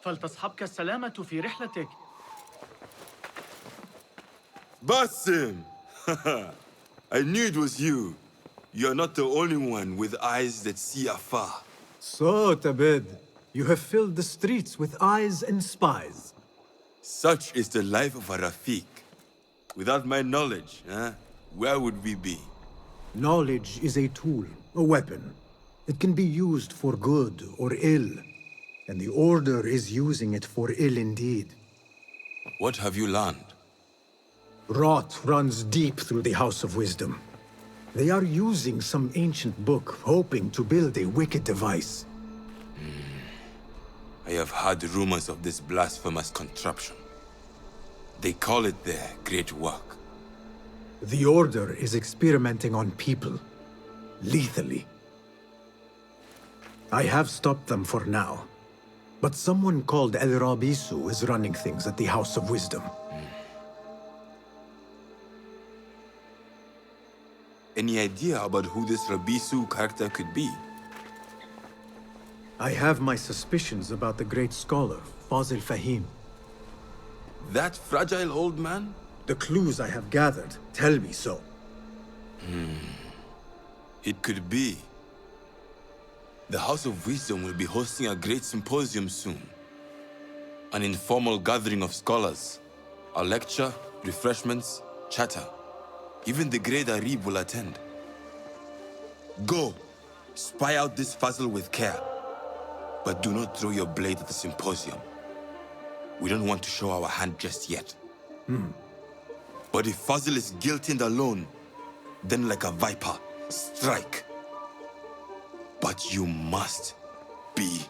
فلتصحبك السلامة في رحلتك. Basim! I knew it was you. You're not the only one with eyes that see afar. So, Tabid, you have filled the streets with eyes and spies. Such is the life of a Rafiq. Without my knowledge, where would we be? Knowledge is a tool, a weapon. It can be used for good or ill, and the Order is using it for ill indeed. What have you learned? Rot runs deep through the House of Wisdom. They are using some ancient book, hoping to build a wicked device. I have heard rumors of this blasphemous contraption. They call it their great work. The Order is experimenting on people, lethally. I have stopped them for now, but someone called El Rabisu is running things at the House of Wisdom. Any idea about who this Rabisu character could be? I have my suspicions about the great scholar, Fazil Fahim. That fragile old man? The clues I have gathered tell me so. It could be. The House of Wisdom will be hosting a great symposium soon. An informal gathering of scholars. A lecture, refreshments, chatter. Even the great Arib will attend. Go, spy out this puzzle with care. But do not throw your blade at the symposium. We don't want to show our hand just yet. But if Fazil is guilty and alone, then like a viper, strike. But you must be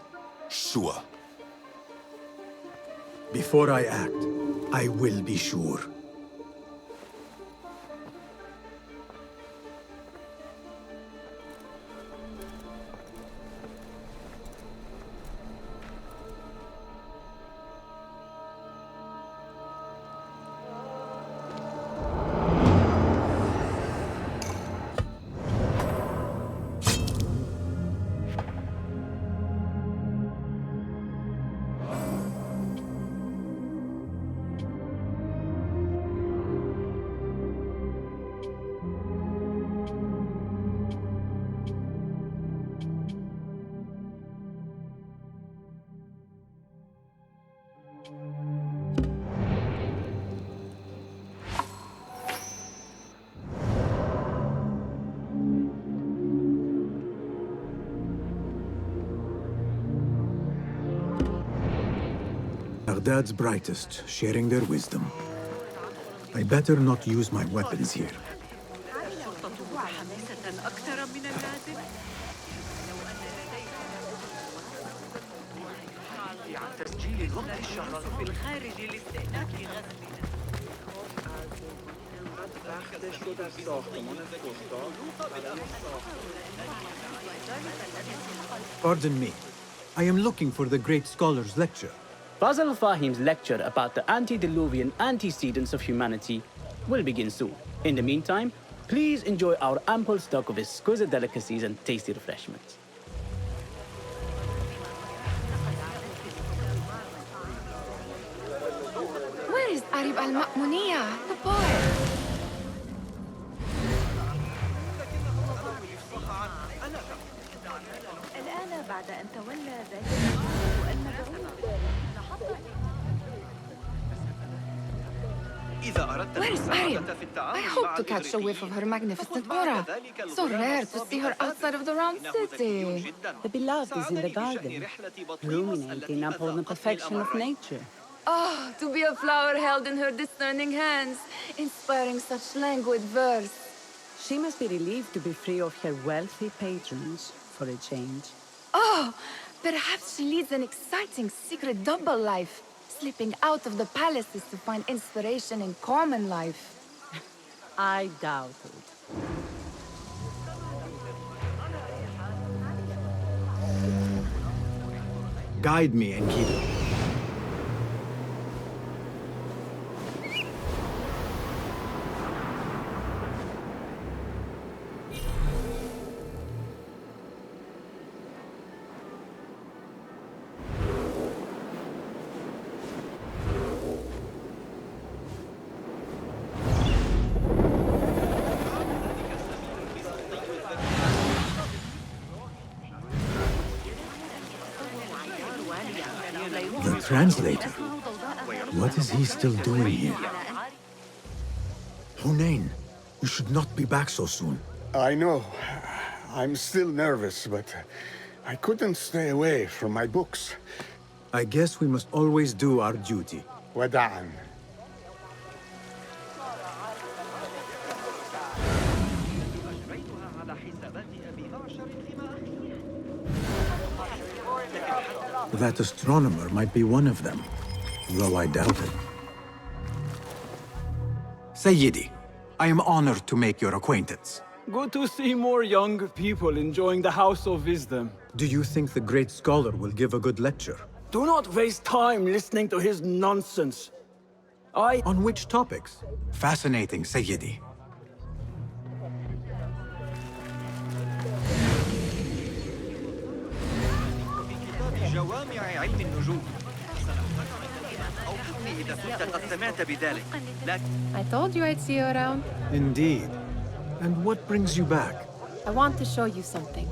sure. Before I act, I will be sure. Baghdad's brightest, sharing their wisdom. I better not use my weapons here. Pardon me. I am looking for the great scholar's lecture. Fazl Fahim's lecture about the antediluvian antecedents of humanity will begin soon. In the meantime, please enjoy our ample stock of exquisite delicacies and tasty refreshments. Where is Arib al-Ma'muniya, the boy? Where is Arib? I hope to catch a whiff of her magnificent aura. So rare to see her outside of the round city. The beloved is in the garden, ruminating upon the perfection of nature. Oh, to be a flower held in her discerning hands, inspiring such languid verse. She must be relieved to be free of her wealthy patrons for a change. Oh, perhaps she leads an exciting secret double life, slipping out of the palaces to find inspiration in common life. I doubt it. Guide me, Enkidu. The translator? What is he still doing here? Hunain, you should not be back so soon. I know. I'm still nervous, but I couldn't stay away from my books. I guess we must always do our duty. وداعاً. That astronomer might be one of them, though I doubt it. Sayyidi, I am honored to make your acquaintance. Good to see more young people enjoying the House of Wisdom. Do you think the great scholar will give a good lecture? Do not waste time listening to his nonsense. On which topics? Fascinating, Sayyidi. I told you I'd see you around. Indeed. And what brings you back? I want to show you something.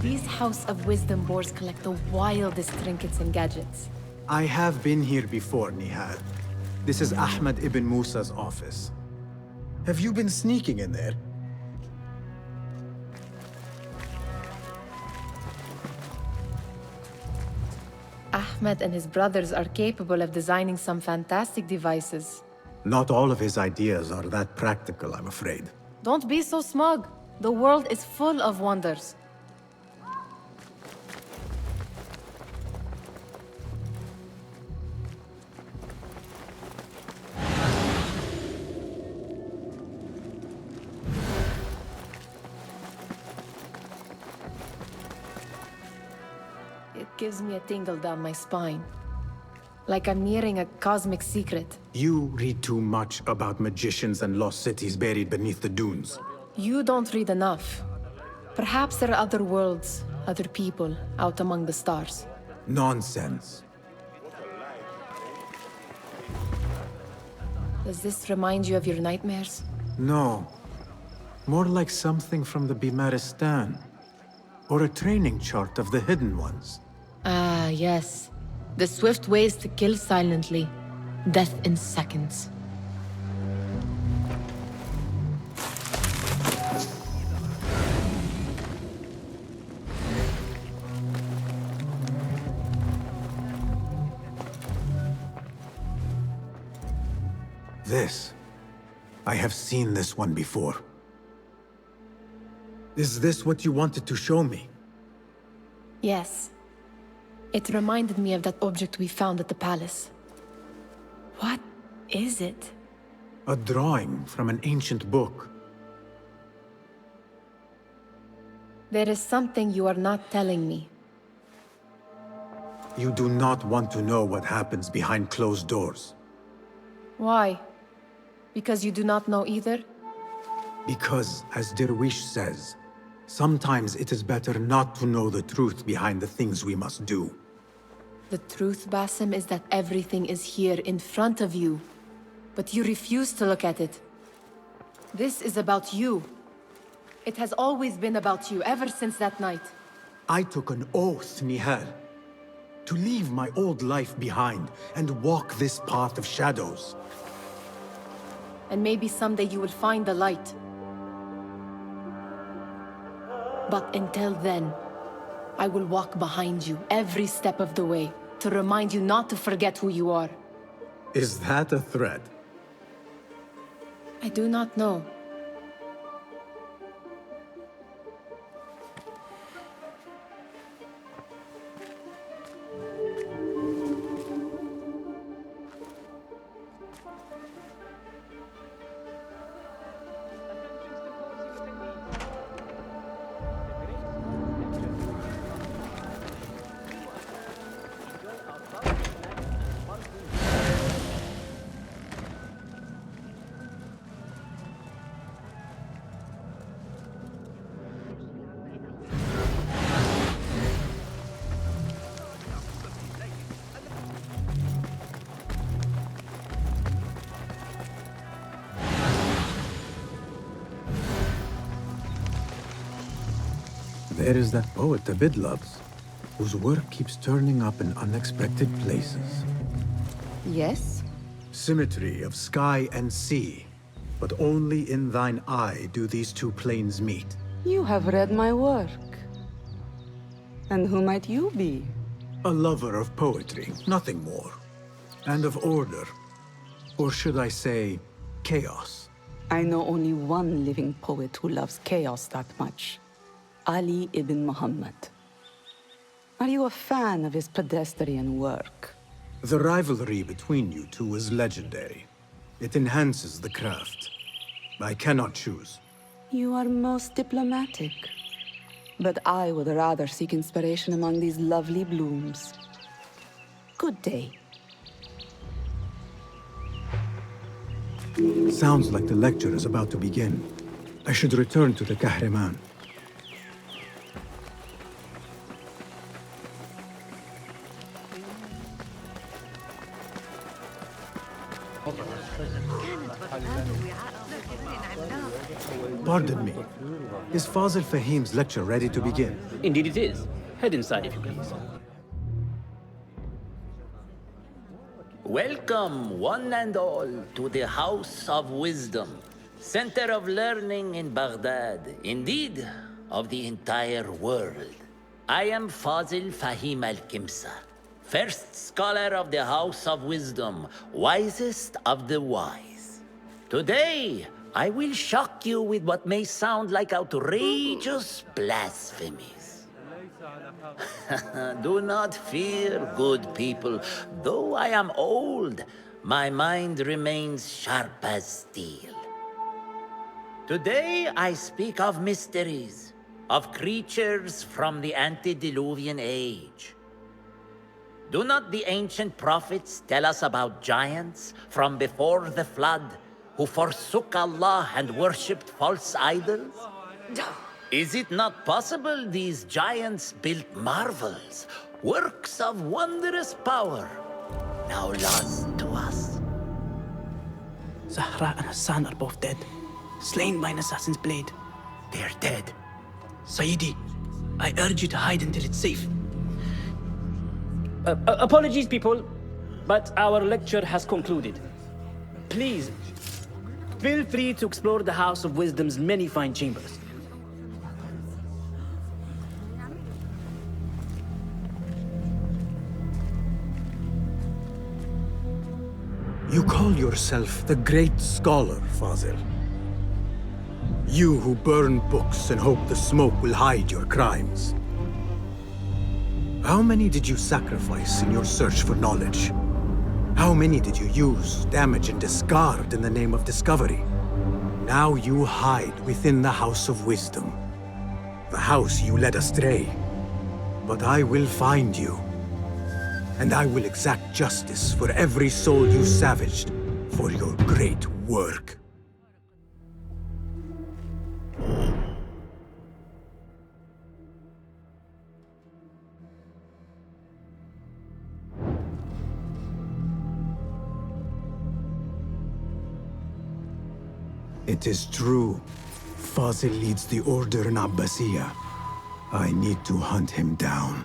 These House of Wisdom boards collect the wildest trinkets and gadgets. I have been here before, Nihal. This is Ahmed ibn Musa's office. Have you been sneaking in there? Ahmed and his brothers are capable of designing some fantastic devices. Not all of his ideas are that practical, I'm afraid. Don't be so smug. The world is full of wonders. It gives me a tingle down my spine. Like I'm nearing a cosmic secret. You read too much about magicians and lost cities buried beneath the dunes. You don't read enough. Perhaps there are other worlds, other people, out among the stars. Nonsense. Does this remind you of your nightmares? No. More like something from the Bimaristan. Or a training chart of the Hidden Ones. Ah, yes. The swift ways to kill silently. Death in seconds. This. I have seen this one before. Is this what you wanted to show me? Yes. It reminded me of that object we found at the palace. What is it? A drawing from an ancient book. There is something you are not telling me. You do not want to know what happens behind closed doors. Why? Because you do not know either? Because, as Derwish says, sometimes it is better not to know the truth behind the things we must do. The truth, Basim, is that everything is here in front of you. But you refuse to look at it. This is about you. It has always been about you, ever since that night. I took an oath, Nihal, to leave my old life behind and walk this path of shadows. And maybe someday you will find the light. But until then, I will walk behind you every step of the way to remind you not to forget who you are. Is that a threat? I do not know. there is that poet the Bid loves, whose work keeps turning up in unexpected places. Yes? Symmetry of sky and sea, but only in thine eye do these two planes meet. You have read my work. And who might you be? A lover of poetry, nothing more. And of order. Or should I say, chaos. I know only one living poet who loves chaos that much. Ali ibn Muhammad. Are you a fan of his pedestrian work? The rivalry between you two is legendary. It enhances the craft. I cannot choose. You are most diplomatic. But I would rather seek inspiration among these lovely blooms. Good day. Sounds like the lecture is about to begin. I should return to the Kahraman. Pardon me. Is Fazil Fahim's lecture ready to begin? Indeed it is. Head inside if you please. Welcome, one and all, to the House of Wisdom, center of learning in Baghdad, indeed, of the entire world. I am Fazil Fahim al-Kimsa, first scholar of the House of Wisdom, wisest of the wise. Today, I will shock you with what may sound like outrageous blasphemies. Do not fear, good people. Though I am old, my mind remains sharp as steel. Today I speak of mysteries, of creatures from the antediluvian age. Do not the ancient prophets tell us about giants from before the flood who forsook Allah and worshipped false idols? Is it not possible these giants built marvels, works of wondrous power, now lost to us? Zahra and Hassan are both dead, slain by an assassin's blade. They're dead. Sayyidi, I urge you to hide until it's safe. Apologies, people, but our lecture has concluded. Please, feel free to explore the House of Wisdom's many fine chambers. You call yourself the great scholar, Fazil. You who burn books and hope the smoke will hide your crimes. How many did you sacrifice in your search for knowledge? How many did you use, damage, and discard in the name of discovery? Now you hide within the House of Wisdom. The house you led astray. But I will find you. And I will exact justice for every soul you savaged for your great work. It is true. Fazil leads the order in Abbasiyah. I need to hunt him down.